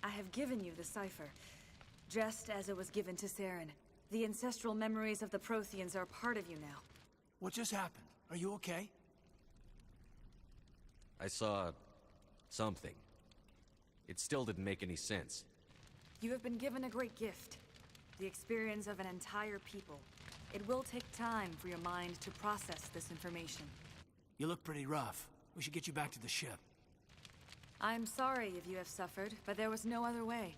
I have given you the cipher, just as it was given to Saren. The ancestral memories of the Protheans are a part of you now. What just happened? Are you okay? I saw... something. It still didn't make any sense. You have been given a great gift. The experience of an entire people. It will take time for your mind to process this information. You look pretty rough. We should get you back to the ship. I'm sorry if you have suffered, but there was no other way.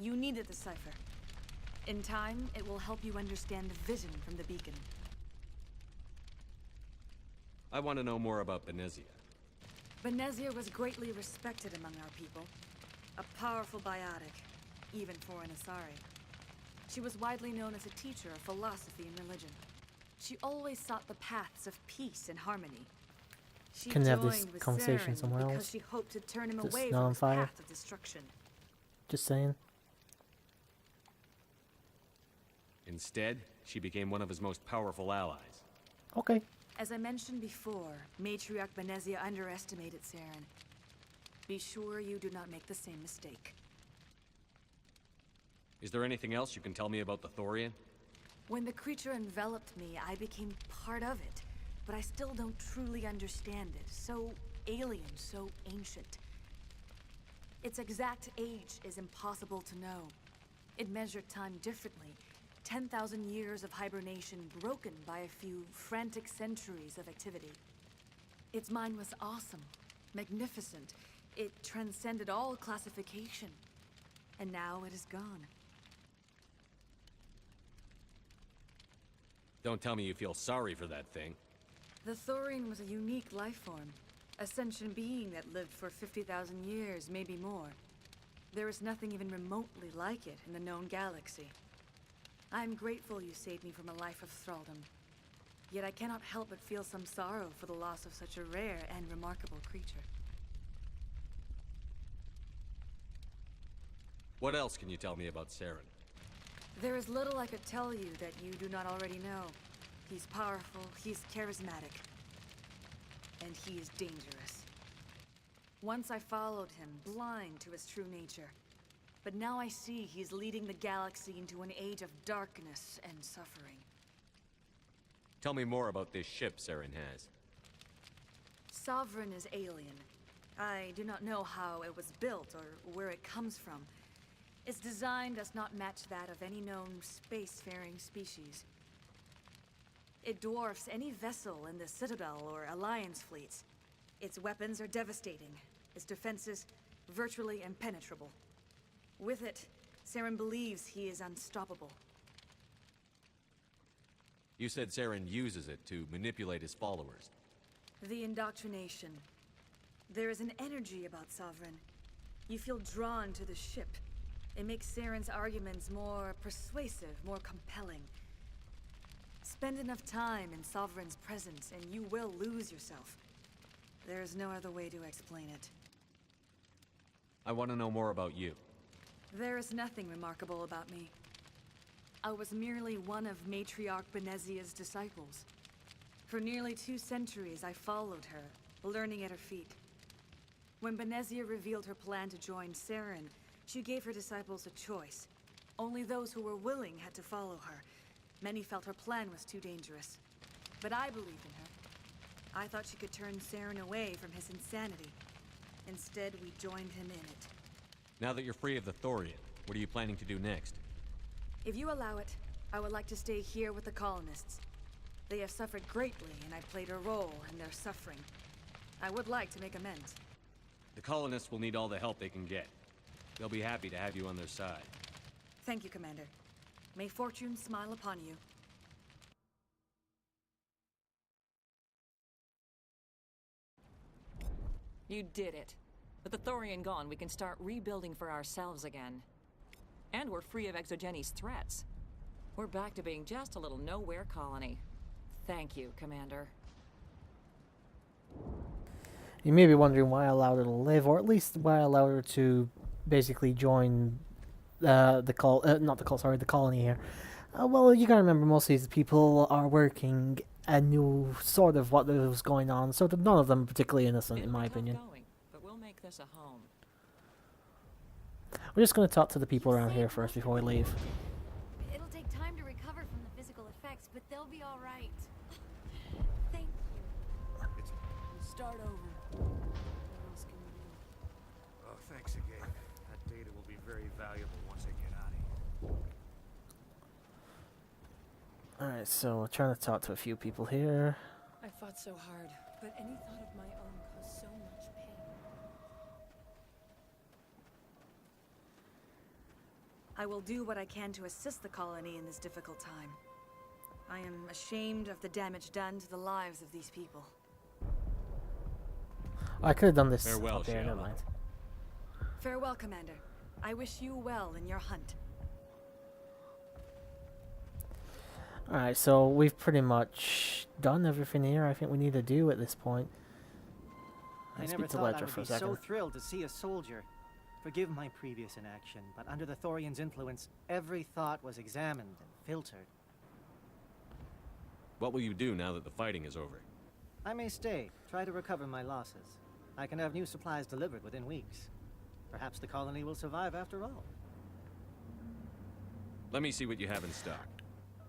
You needed the cipher. In time, it will help you understand the vision from the beacon. I want to know more about Benezia. Benezia was greatly respected among our people. A powerful biotic, even for an Asari. She was widely known as a teacher of philosophy and religion. She always sought the paths of peace and harmony. She Can have this joined with conversation Saren somewhere because else? she hoped to turn him Just away not from on his fire? path of destruction. Just saying. Instead, she became one of his most powerful allies. Okay. As I mentioned before, Matriarch Benezia underestimated Saren. Be sure you do not make the same mistake. Is there anything else you can tell me about the Thorian? When the creature enveloped me, I became part of it, but I still don't truly understand it. So alien, so ancient. Its exact age is impossible to know. It measured time differently. 10,000 years of hibernation broken by a few frantic centuries of activity. Its mind was awesome, magnificent. It transcended all classification. And now it is gone. Don't tell me you feel sorry for that thing. The Thorian was a unique life form. A sentient being that lived for 50,000 years, maybe more. There is nothing even remotely like it in the known galaxy. I'm grateful you saved me from a life of thraldom. Yet I cannot help but feel some sorrow for the loss of such a rare and remarkable creature. What else can you tell me about Saren? There is little I could tell you that you do not already know. He's powerful, he's charismatic, and he is dangerous. Once I followed him, blind to his true nature. But now I see he's leading the galaxy into an age of darkness and suffering. Tell me more about this ship Saren has. Sovereign is alien. I do not know how it was built or where it comes from. Its design does not match that of any known spacefaring species. It dwarfs any vessel in the Citadel or Alliance fleets. Its weapons are devastating, its defenses virtually impenetrable. With it, Saren believes he is unstoppable. You said Saren uses it to manipulate his followers. The indoctrination. There is an energy about Sovereign. You feel drawn to the ship. It makes Saren's arguments more persuasive, more compelling. Spend enough time in Sovereign's presence and you will lose yourself. There is no other way to explain it. I want to know more about you. There is nothing remarkable about me. I was merely one of Matriarch Benezia's disciples. For nearly 2 centuries I followed her, learning at her feet. When Benezia revealed her plan to join Saren, she gave her disciples a choice. Only those who were willing had to follow her. Many felt her plan was too dangerous. But I believed in her. I thought she could turn Saren away from his insanity. Instead, we joined him in it. Now that you're free of the Thorian, what are you planning to do next? If you allow it, I would like to stay here with the colonists. They have suffered greatly, and I played a role in their suffering. I would like to make amends. The colonists will need all the help they can get. They'll be happy to have you on their side. Thank you, Commander. May fortune smile upon you. You did it. With the Thorian gone, we can start rebuilding for ourselves again. And we're free of Exogenes' threats. We're back to being just a little nowhere colony. Thank you, Commander. You may be wondering why I allowed her to live, or at least why I allowed her to basically join the colony here. Well, you gotta remember, most of these people are working and knew sort of what was going on, so that none of them are particularly innocent, in my opinion. But we'll make this a home. We're just going to talk to the people around here first before we leave. It'll take time to recover from the physical effects, but they'll be all right. Thank you. We'll start over. What else can we do? Oh, thanks again. That data will be very valuable once I get out of here. Alright, so we're trying to talk to a few people here. I fought so hard, but any thought of my own caused so much pain. I will do what I can to assist the colony in this difficult time. I am ashamed of the damage done to the lives of these people. I could have done this Farewell, up there, never Shayla. mind. Farewell, Commander. I wish you well in your hunt. Alright, so we've pretty much done everything here I think we need to do at this point. I Let's never speak to thought I Ledger would for a be second. so thrilled to see a soldier. Forgive my previous inaction, but under the Thorian's influence, every thought was examined and filtered. What will you do now that the fighting is over? I may stay, try to recover my losses. I can have new supplies delivered within weeks. Perhaps the colony will survive after all. Let me see what you have in stock.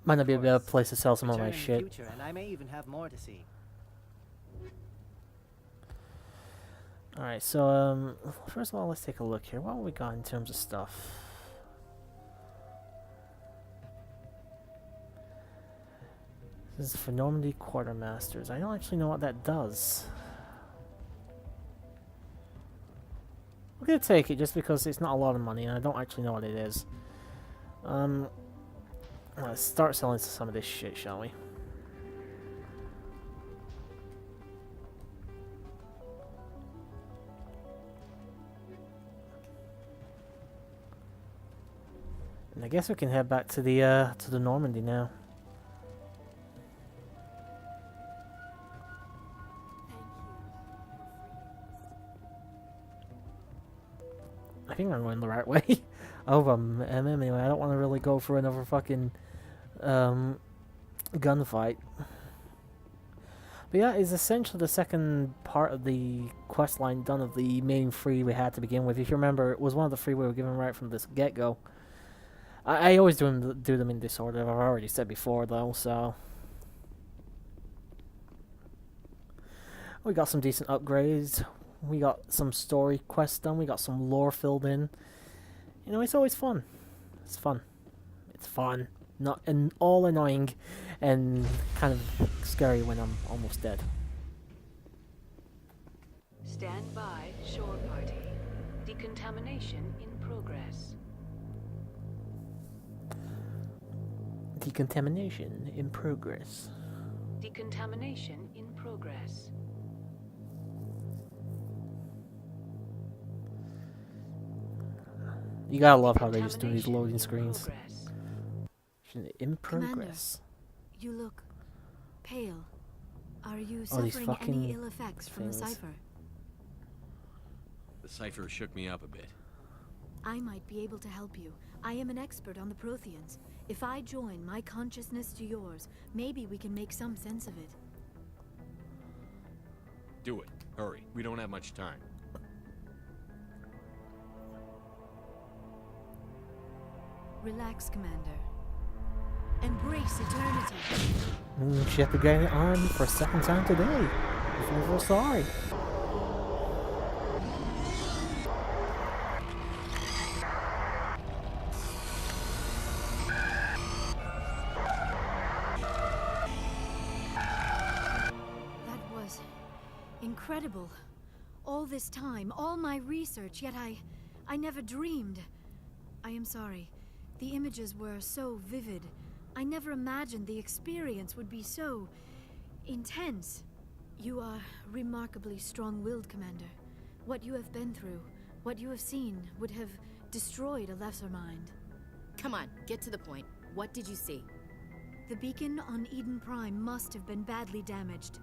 Might not be a better place to sell some of my Return in the shit. future, and I may even have more to see. Alright, so first of all, let's take a look here. What have we got in terms of stuff? This is for Normandy Quartermasters. I don't actually know what that does. We're gonna take it just because it's not a lot of money and I don't actually know what it is. Let's start selling some of this shit, shall we? And I guess we can head back to the Normandy now. I think I'm going the right way. Anyway, I don't want to really go for another fucking gunfight. But yeah, it's essentially the second part of the quest line done of the main three we had to begin with. If you remember, it was one of the three we were given right from this get-go. I always do them in this order, I've already said before though, so... We got some decent upgrades, we got some story quests done, we got some lore filled in. You know, it's always fun. It's fun. It's fun. Not all annoying and kind of scary when I'm almost dead. Stand by, shore party. Decontamination in progress. Decontamination in progress. Decontamination in progress. You gotta love how they just do these loading screens. Progress. In progress. You look pale. Are you Oh, these suffering fucking any ill effects from the things. cipher? The cipher shook me up a bit. I might be able to help you. I am an expert on the Protheans. If I join my consciousness to yours, maybe we can make some sense of it. Do it. Hurry. We don't have much time. Relax, Commander. Embrace eternity. She had to get it on for a second time today. I feel real sorry. That was incredible. All this time, all my research, yet I never dreamed. I am sorry. The images were so vivid. I never imagined the experience would be so intense. You are remarkably strong-willed, Commander. What you have been through, what you have seen, would have destroyed a lesser mind. Come on, get to the point. What did you see? The beacon on Eden Prime must have been badly damaged.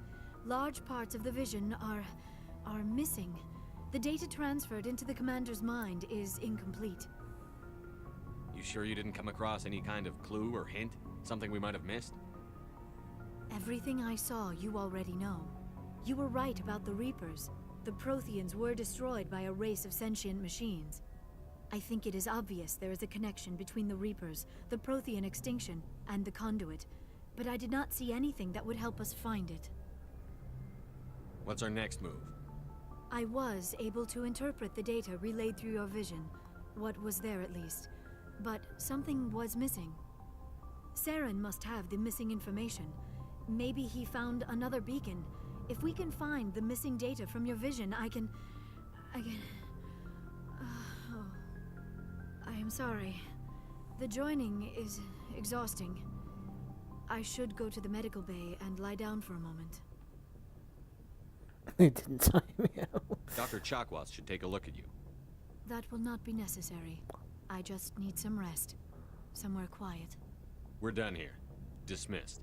Large parts of the vision are missing. The data transferred into the commander's mind is incomplete. You sure you didn't come across any kind of clue or hint? Something we might have missed? Everything I saw, you already know. You were right about the Reapers. The Protheans were destroyed by a race of sentient machines. I think it is obvious there is a connection between the Reapers, the Prothean extinction, and the conduit, but I did not see anything that would help us find it. What's our next move? I was able to interpret the data relayed through your vision, what was there at least, but something was missing. Saren must have the missing information. Maybe he found another beacon. If we can find the missing data from your vision, I can... Oh. I am sorry. The joining is exhausting. I should go to the medical bay and lie down for a moment. It didn't time me out. Dr. Chakwas should take a look at you. That will not be necessary. I just need some rest. Somewhere quiet. We're done here. Dismissed.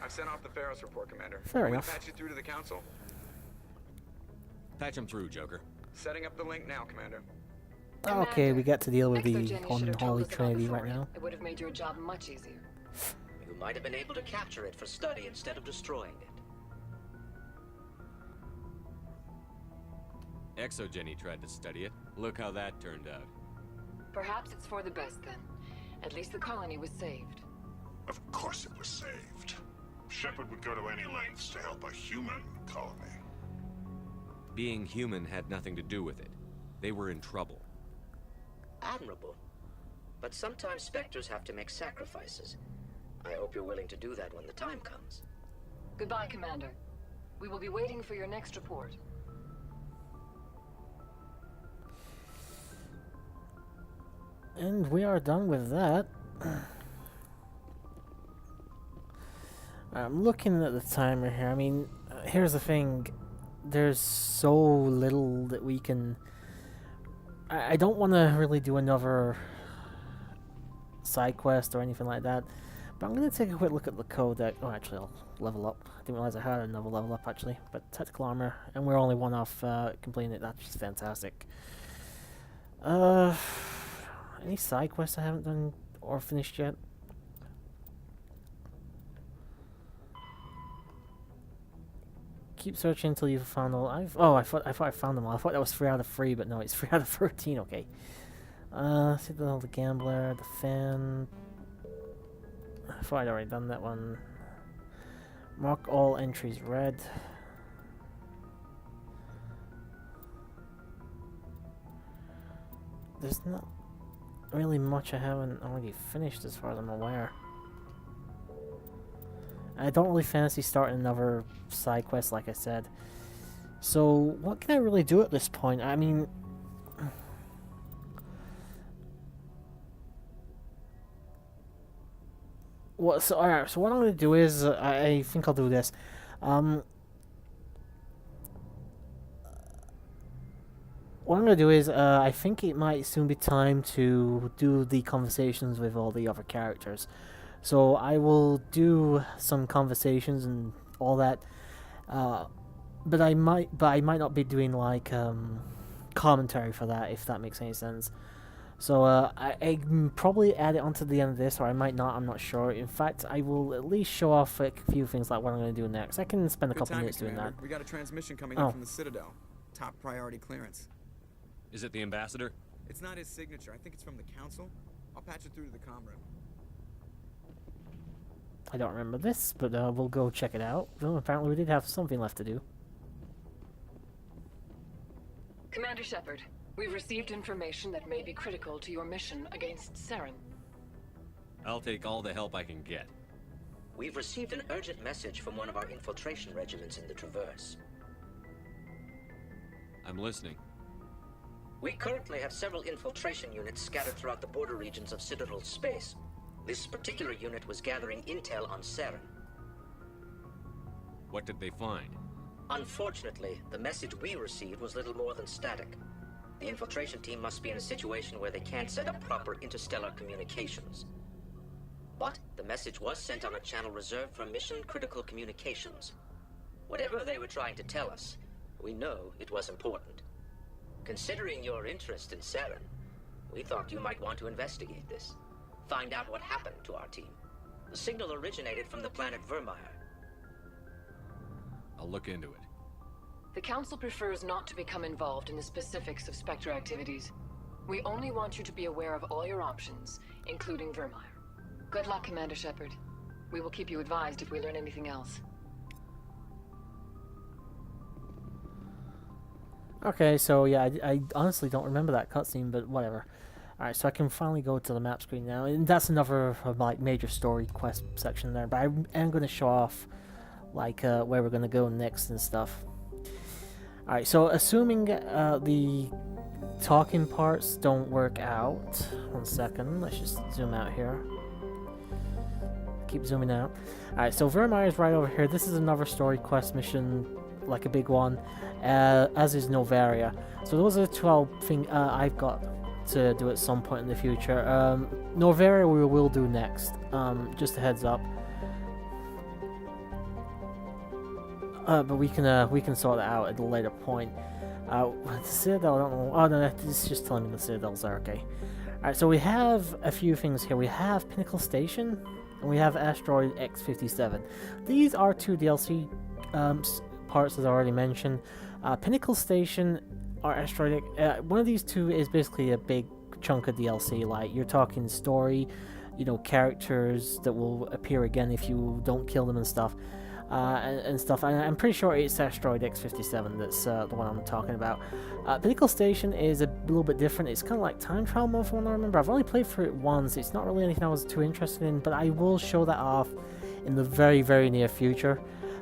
I've sent off the Pharos report, Commander. Fair Can we enough. patch you through to the Council? Patch him through, Joker. Setting up the link now, Commander. Okay, we get to deal with the Exogeny should have told unholy us about trinity the right Thorium. now. It would have made your job much easier. You might have been able to capture it for study instead of destroying it. Exogeny tried to study it. Look how that turned out. Perhaps it's for the best then. At least the colony was saved. Of course it was saved. Shepard would go to any lengths to help a human colony. Being human had nothing to do with it. They were in trouble. Admirable. But sometimes Spectres have to make sacrifices. I hope you're willing to do that when the time comes. Goodbye, Commander. We will be waiting for your next report. And we are done with that. I'm looking at the timer here. I mean, here's the thing. There's so little that we can... I don't want to really do another side quest or anything like that. But I'm going to take a quick look at the codex. Oh, actually, I'll level up. I didn't realize I had another level up, actually. But tactical armor. And we're only one off completing it. That's just fantastic. Any side quests I haven't done or finished yet? Keep searching until you've found all. I thought I found them all. I thought that was 3 out of 3, but no, it's 3 out of 13. Okay. The gambler, the fan. I thought I'd already done that one. Mark all entries red. There's not really much I haven't already finished as far as I'm aware. I don't really fancy starting another side quest, like I said. So, what can I really do at this point? I mean... alright, so what I'm going to do is, I think I'll do this. What I'm going to do is, I think it might soon be time to do the conversations with all the other characters. So I will do some conversations and all that, but I might not be doing like commentary for that, if that makes any sense. So I probably add it onto the end of this, or I might not. I'm not sure. In fact, I will at least show off a few things like what I'm going to do next. I can spend a couple minutes doing that. We got a transmission coming in from the Citadel. Top priority clearance. Is it the ambassador? It's not his signature. I think it's from the Council. I'll patch it through to the comm room. I don't remember this, but we'll go check it out. Well, apparently we did have something left to do. Commander Shepard, we've received information that may be critical to your mission against Saren. I'll take all the help I can get. We've received an urgent message from one of our infiltration regiments in the Traverse. I'm listening. We currently have several infiltration units scattered throughout the border regions of Citadel space. This particular unit was gathering intel on Saren. What did they find? Unfortunately, the message we received was little more than static. The infiltration team must be in a situation where they can't set up proper interstellar communications. But the message was sent on a channel reserved for mission-critical communications. Whatever they were trying to tell us, we know it was important. Considering your interest in Saren, we thought you might want to investigate this. Find out what happened to our team. The signal originated from the planet Vermeer. I'll look into it. The Council prefers not to become involved in the specifics of Spectre activities. We only want you to be aware of all your options, including Vermeer. Good luck, Commander Shepard. We will keep you advised if we learn anything else. Okay, so yeah, I honestly don't remember that cutscene, but whatever. Alright, so I can finally go to the map screen now, and that's another like major story quest section there, but I am going to show off like where we're going to go next and stuff. Alright, so assuming the talking parts don't work out, 1 second, let's just zoom out here. Keep zooming out. Alright, so Vermeer is right over here. This is another story quest mission, like a big one, as is Novaria. So those are the 12 things I've got to do at some point in the future. Novaria we will do next, just a heads up. But we can sort that out at a later point. The Citadel, I don't know. Oh no, it's just telling me the Citadel's there. Okay. Alright, so we have a few things here. We have Pinnacle Station, and we have Asteroid X-57. These are 2 DLC parts, as I already mentioned. Pinnacle Station or Asteroid, one of these 2 is basically a big chunk of DLC. Like, you're talking story, you know, characters that will appear again if you don't kill them and stuff. And stuff, and I'm pretty sure it's Asteroid X-57 that's the one I'm talking about. Pinnacle Station is a little bit different. It's kind of like time trial mode from what I remember. I've only played through it once. It's not really anything I was too interested in, but I will show that off in the very, very near future.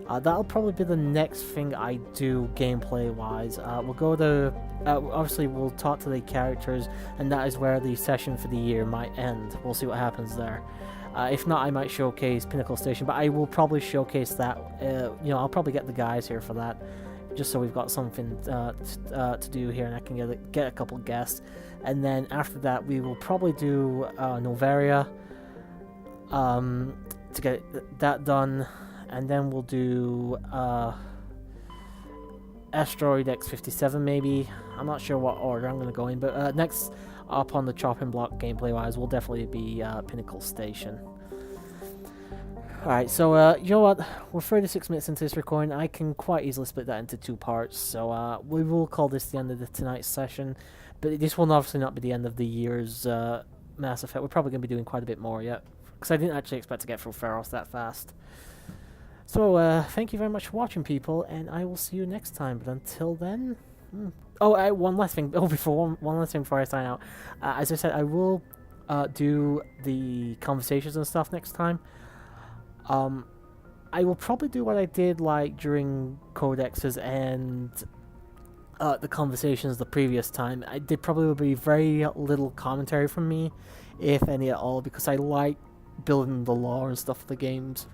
That'll probably be the next thing I do gameplay-wise. We'll go to... obviously, we'll talk to the characters, and that is where the session for the year might end. We'll see what happens there. If not, I might showcase Pinnacle Station, but I will probably showcase that. You know, I'll probably get the guys here for that, just so we've got something to do here, and I can get a couple guests. And then after that, we will probably do Novaria to get that done, and then we'll do Asteroid X-57 maybe. I'm not sure what order I'm going to go in, but next up on the chopping block gameplay wise will definitely be Pinnacle Station. Alright, so you know what, we're 36 minutes into this recording. I can quite easily split that into 2 parts, so we will call this the end of tonight's session, but this will obviously not be the end of the year's Mass Effect. We're probably going to be doing quite a bit more yet, because I didn't actually expect to get through Pharos that fast. So thank you very much for watching, people, and I will see you next time, but until then... Oh, one last thing. Oh, one last thing before I sign out. As I said, I will do the conversations and stuff next time. I will probably do what I did like during Codexes and the conversations the previous time. I did probably will be very little commentary from me, if any at all, because I like building the lore and stuff of the games.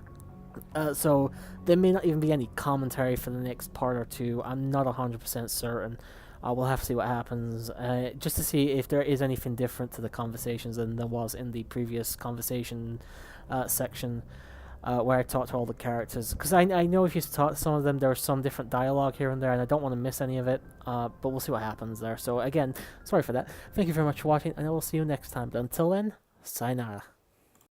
So there may not even be any commentary for the next part or 2. I'm not 100% certain. We'll have to see what happens, just to see if there is anything different to the conversations than there was in the previous conversation section, where I talked to all the characters. Because I know if you talk to some of them, there's some different dialogue here and there, and I don't want to miss any of it, but we'll see what happens there. So again, sorry for that. Thank you very much for watching, and I will see you next time. But until then, sayonara.